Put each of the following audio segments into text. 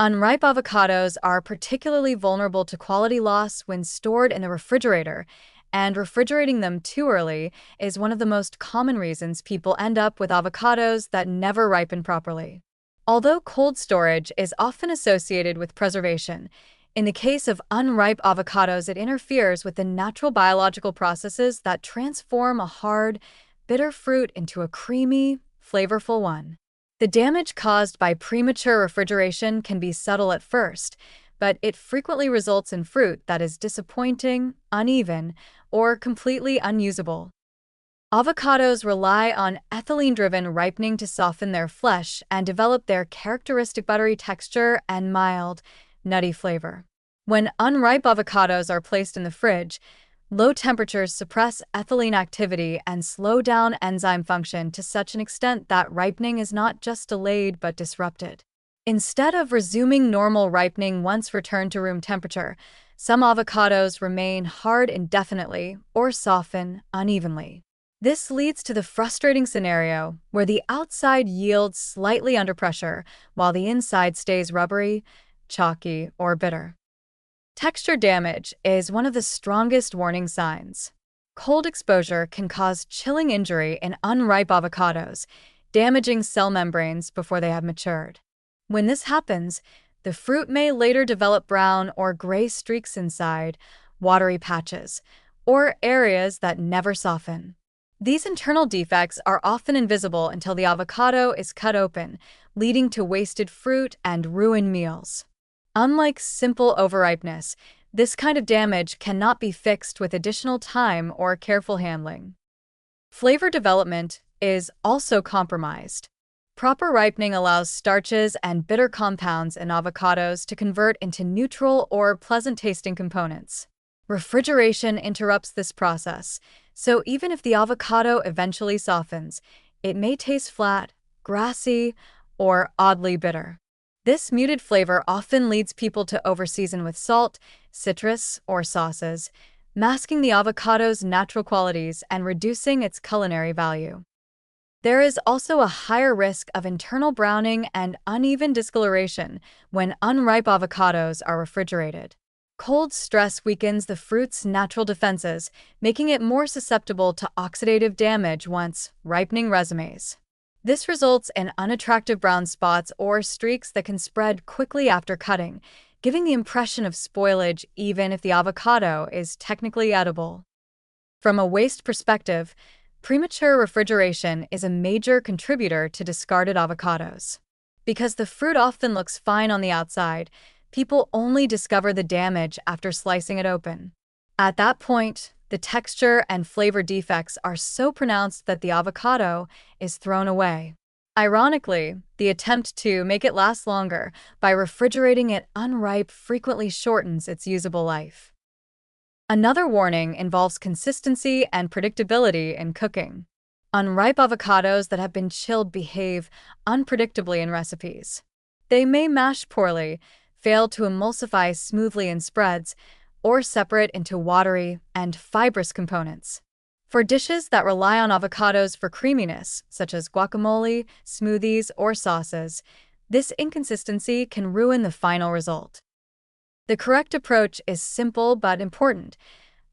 Unripe avocados are particularly vulnerable to quality loss when stored in the refrigerator, and refrigerating them too early is one of the most common reasons people end up with avocados that never ripen properly. Although cold storage is often associated with preservation, in the case of unripe avocados, it interferes with the natural biological processes that transform a hard, bitter fruit into a creamy, flavorful one. The damage caused by premature refrigeration can be subtle at first, but it frequently results in fruit that is disappointing, uneven, or completely unusable. Avocados rely on ethylene-driven ripening to soften their flesh and develop their characteristic buttery texture and mild, nutty flavor. When unripe avocados are placed in the fridge, low temperatures suppress ethylene activity and slow down enzyme function to such an extent that ripening is not just delayed but disrupted. Instead of resuming normal ripening once returned to room temperature, some avocados remain hard indefinitely or soften unevenly. This leads to the frustrating scenario where the outside yields slightly under pressure while the inside stays rubbery, chalky, or bitter. Texture damage is one of the strongest warning signs. Cold exposure can cause chilling injury in unripe avocados, damaging cell membranes before they have matured. When this happens, the fruit may later develop brown or gray streaks inside, watery patches, or areas that never soften. These internal defects are often invisible until the avocado is cut open, leading to wasted fruit and ruined meals. Unlike simple overripeness, this kind of damage cannot be fixed with additional time or careful handling. Flavor development is also compromised. Proper ripening allows starches and bitter compounds in avocados to convert into neutral or pleasant-tasting components. Refrigeration interrupts this process, so even if the avocado eventually softens, it may taste flat, grassy, or oddly bitter. This muted flavor often leads people to overseason with salt, citrus, or sauces, masking the avocado's natural qualities and reducing its culinary value. There is also a higher risk of internal browning and uneven discoloration when unripe avocados are refrigerated. Cold stress weakens the fruit's natural defenses, making it more susceptible to oxidative damage once ripening resumes. This results in unattractive brown spots or streaks that can spread quickly after cutting, giving the impression of spoilage even if the avocado is technically edible. From a waste perspective, premature refrigeration is a major contributor to discarded avocados. Because the fruit often looks fine on the outside, people only discover the damage after slicing it open. At that point, the texture and flavor defects are so pronounced that the avocado is thrown away. Ironically, the attempt to make it last longer by refrigerating it unripe frequently shortens its usable life. Another warning involves consistency and predictability in cooking. Unripe avocados that have been chilled behave unpredictably in recipes. They may mash poorly, fail to emulsify smoothly in spreads, or separate into watery and fibrous components. For dishes that rely on avocados for creaminess, such as guacamole, smoothies, or sauces, this inconsistency can ruin the final result. The correct approach is simple but important.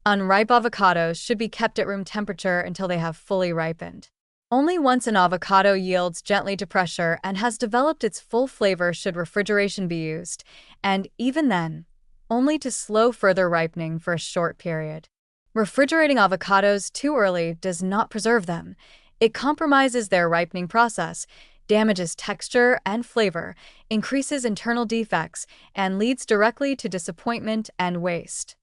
Unripe avocados should be kept at room temperature until they have fully ripened. Only once an avocado yields gently to pressure and has developed its full flavor should refrigeration be used, and even then, only to slow further ripening for a short period. Refrigerating avocados too early does not preserve them. It compromises their ripening process, damages texture and flavor, increases internal defects, and leads directly to disappointment and waste.